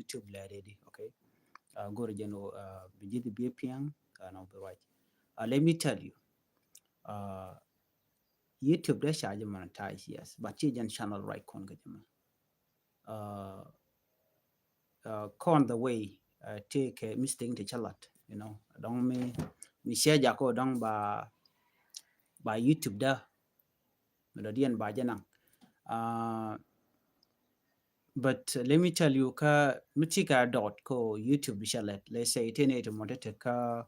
YouTube lady, okay? Go to bijidi BPN, no be right. Let me tell you, uh, YouTube they charge monetize, yes, but you can channel right con gajama. Uh, con the way take mistake to chalat, don't me share jako dong by YouTube da, melodian ba janang. But let me tell you, mitika dot ko YouTube shalet. Let's say tene to moteteka,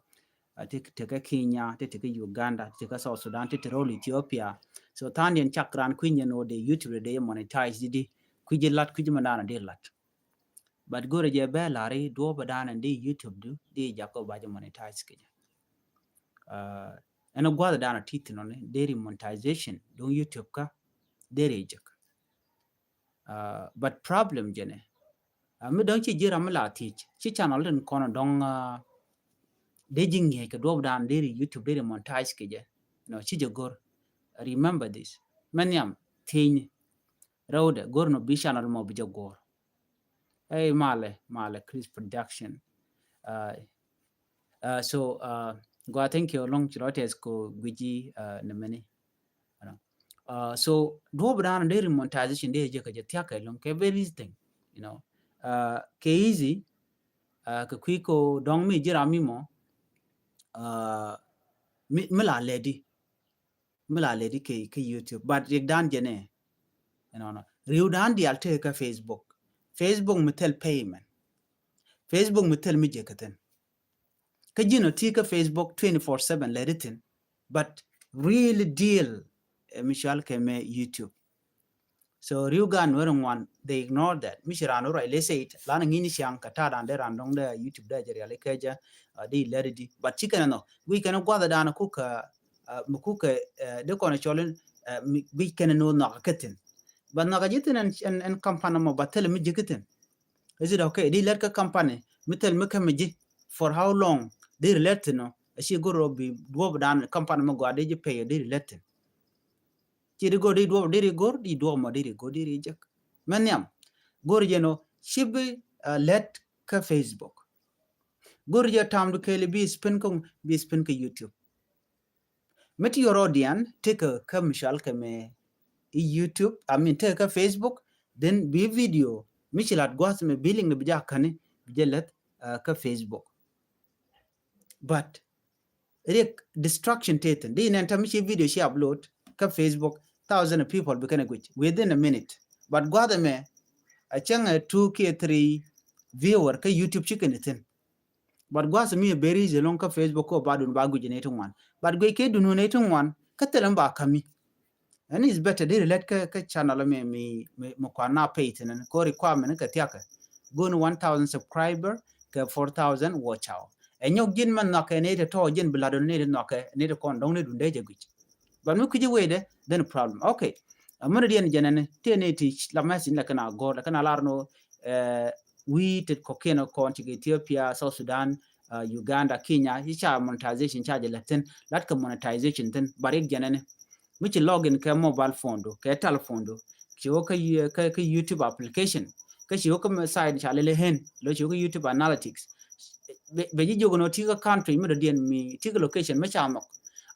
teka Kenya, teka Uganda, teka South Sudan, teka roll Ethiopia. So Tandian chakran queen no de YouTube de monetize di kujilat kujimandana de lat. But go to Jebelari, do badan and de YouTube do de jako baja monetize kija. And a guada dana teeth on it, dairy monetization, do YouTube ka, dairy jak. But problem jene. Mi don ci jira mi la teach ci channel den kono don de jingi ke do dan deri YouTube deri montage ke je no ci je gor remember this manyam tin road gor no bi channel mo bi je gor hey male Chris production uh, so go thank you long chirotes ko guji na mene so do dan deri monetization de je ke je tiaka long ke very thing ke easy ka kwiko dong mi jira mi mo mila ledi ke YouTube but yek dan jene no riu dan di alte ka Facebook mitel payment Facebook mitel mi jekaten ka jino ti ka Facebook 24/7 leditin but really deal mishal ke me YouTube so riu gan werun one they ignore that mishirano right let's say it lana ngini shang kata dan de randong de YouTube de jeri ale keja di ledidi but chicken no we can go da na kuka mukuka de kono cholen we can no na katin but na gajitin and company mo batel mi jikitin is it okay di let ka company mitel miji for how long they let no she go robi do dan company mo go de pay they let ci go di do mo di go di reject manyam gor jeno shibi let ka Facebook gor je tam do kele bi spin ka YouTube met your audience take a commercial kame YouTube take a Facebook then be video michilat gwas me billing ne bija kane bijelet ka Facebook but rek distraction taken di nan tamishi video she upload ka Facebook thousands of people become within a minute but gwada me a changa 2k 3 viewer ka YouTube chicken itin but gwas me very easy long ka Facebook ko badun bagu generating one but go ke dunu nating one ka telan ba kami and it's better they let ka channel me kwa na pay tin ko requirement ka tiaka go no 1000 subscriber ka 4000 watch out and you gin man na ka ne to gin bladon ne na ka ne to kon dong ne dunde je guch but no kuje wede then problem okay amana dien janane tene teach la masin la kana go la kana larno we te kokeno kon to Ethiopia South Sudan Uganda Kenya hicha monetization charge latin lat ka monetization then barik janane which login ka mobile phone do ka telephone do chiwo ka YouTube application ka chiwo ka side chalele hen lo chiwo ka YouTube analytics be ji jogo no tiga country mi dien mi tiga location ma chamok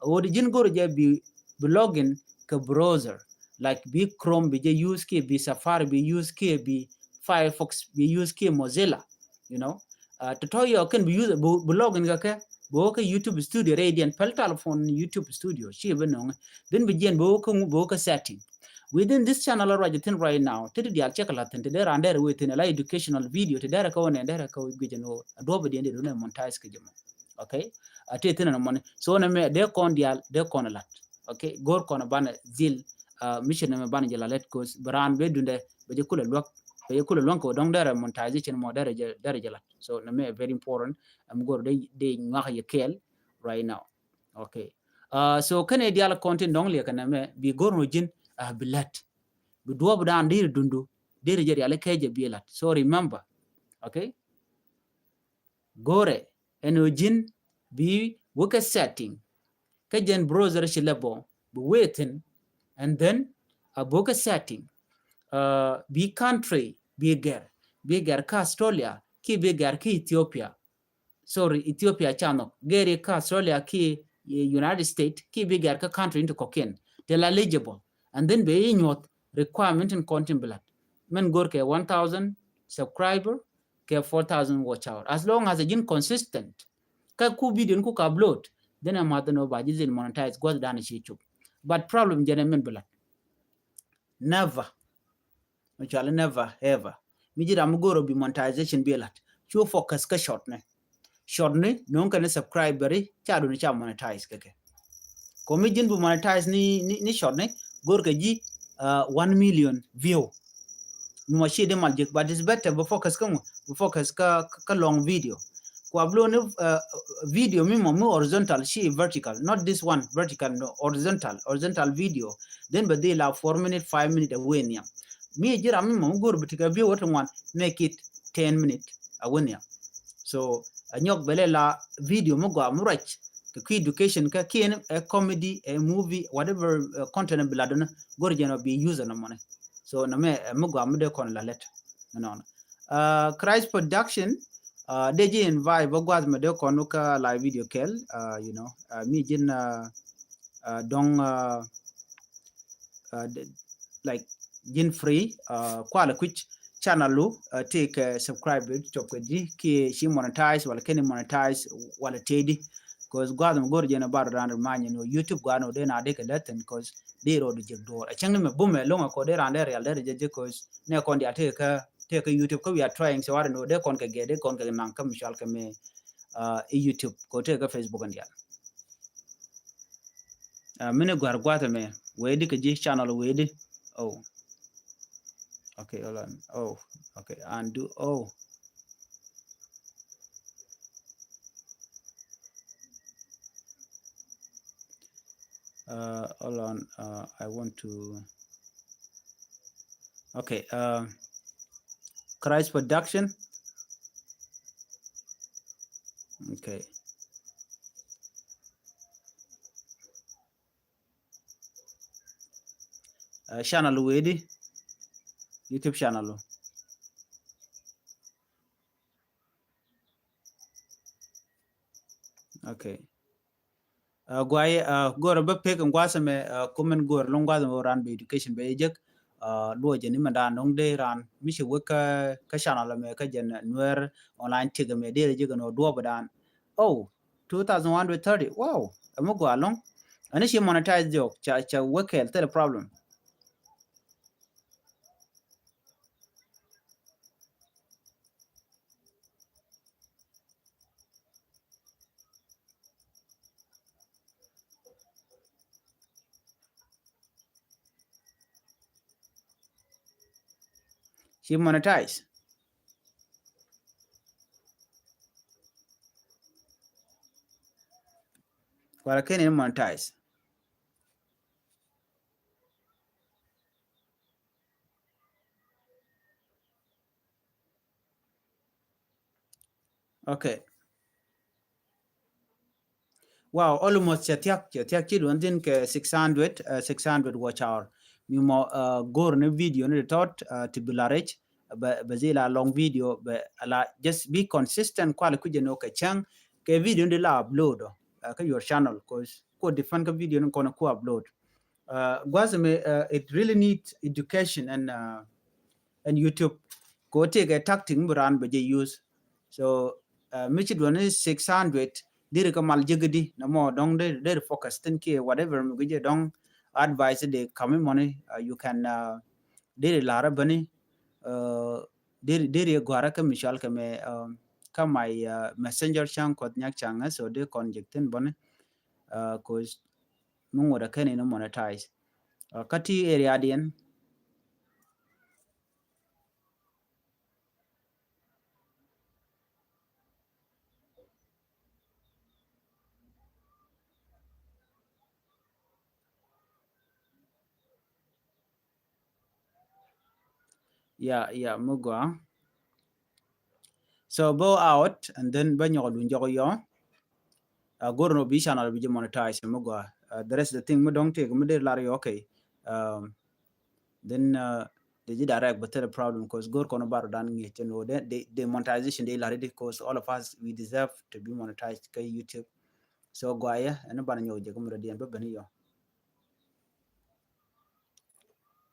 wodi jin goro je bi login ka browser like bi Chrome bi je use ke bi Safari bi use ke bi Firefox bi use ke Mozilla to yo can be use login ka bo ka YouTube studio radio and pel telephone YouTube studio she benong then begin bo ka setting within this channel right now to the check a lot and there and there within a educational video to there ko and there ko gijeno adobe the end monetize ke jamo okay atetin na money so na me de kon a lot okay gor kon ban zil mission na me ban jela let ko brand be dunde be je kula lok be kula lonko dong there monetization mo there jela so na me very important am gor de ngaka ye kel right now okay so kane dial content dong le kana me bi gor no jin bilat bi duob dan dir dundu dir jeri ale keje bilat so remember okay gore eno jin bi woka setting kajen browser shilebo bi waiting and then a boka setting bi country bi ger bigar ka Australia ki bigar ki Ethiopia. Sorry, Ethiopia channel. Gary ka Australia ki United States ki bigar ka country into cocaine. They're eligible. And then be in your requirement in content blood. Men go ke 1,000 subscriber ke 4,000 watch hour. As long as it's consistent. Ka ku video ku ka upload. Then I'm not no ba jizil monetize go down YouTube. But problem gentlemen blood. Never. Actually never ever. Mijira mugoro be monetization be lat. Chu focus ka short ne. Short ne non kan subscribe bari chadu ni cha monetize keke. Komi jin bu monetize ni short ne gor ka ji 1 million view. Numa shi de maljik but it's better bu focus ka long video. Ko upload video mi mo horizontal she vertical, not this one vertical, no, horizontal video. Then but they allow 4 minutes 5 minutes away niya. Me jira mi mo gor bitika view what one make it 10 minutes away niya. So anyok bele la video mo go amurach the education ka kien a comedy a movie whatever content biladona gor jeno be user na money. So na me mo go amude kon la let no Christ production deji invite bogwaz me de konuka live video kel you know me jin dong like jin free kwala kuch channel lu take subscribe to ji ki shi monetize wala ken monetize wala tedi cause gwadam gor jena bar ran manya no YouTube gwano de na de kadaten cause de ro de jegdo a chang me bume longa ko de ran de real de je cause ne kon dia take YouTube ko we are trying so I know de kon ka gede kon ka nan kam shal ka me YouTube ko take Facebook and ya mine gwar gwata me we di ka ji channel we di oh okay hold on oh okay undo oh hold on I want to okay Christ production okay channel wedi YouTube channel okay gwai gor ba pe kan gwasa me komen gor long gwasa ran be education be jek lo je ni manda nong de ran mi shi waka ka channel me ka jen Nuer Online Tech me de je no do badan oh 2130 wow amo go along ani shi monetize jok cha waka the problem she monetize wala ken monetize okay wow almost chatiak chi don din ke 600 watch hour mi mo gor ne video ne tot to bilarech ba zila long video ba ala just be consistent kwala kuje no ka chang ke video de la upload ka your channel cause ko different ka video no kono ko upload gwazme it really needs education and YouTube go take a tactic brand ba je use so michi don is 600 dire ka mal jegedi na mo dong de focus tin ke whatever mu je dong advice de come money you can dire lara bani dire gwara ka mishal ka me ka my messenger chang ko nyak chang so de conjectin bani cause mu ngoda kene no monetize kati area dien yeah mugwa so go out and then banyo lunjo yo gorno bi channel bi monetize mugwa the rest of the thing mu dong take mu de lari okay then they did direct but the problem because go kono baro dan ngi you know the monetization they already because all of us we deserve to be monetized kay YouTube so goya and ban nyoje gum radian be ben yo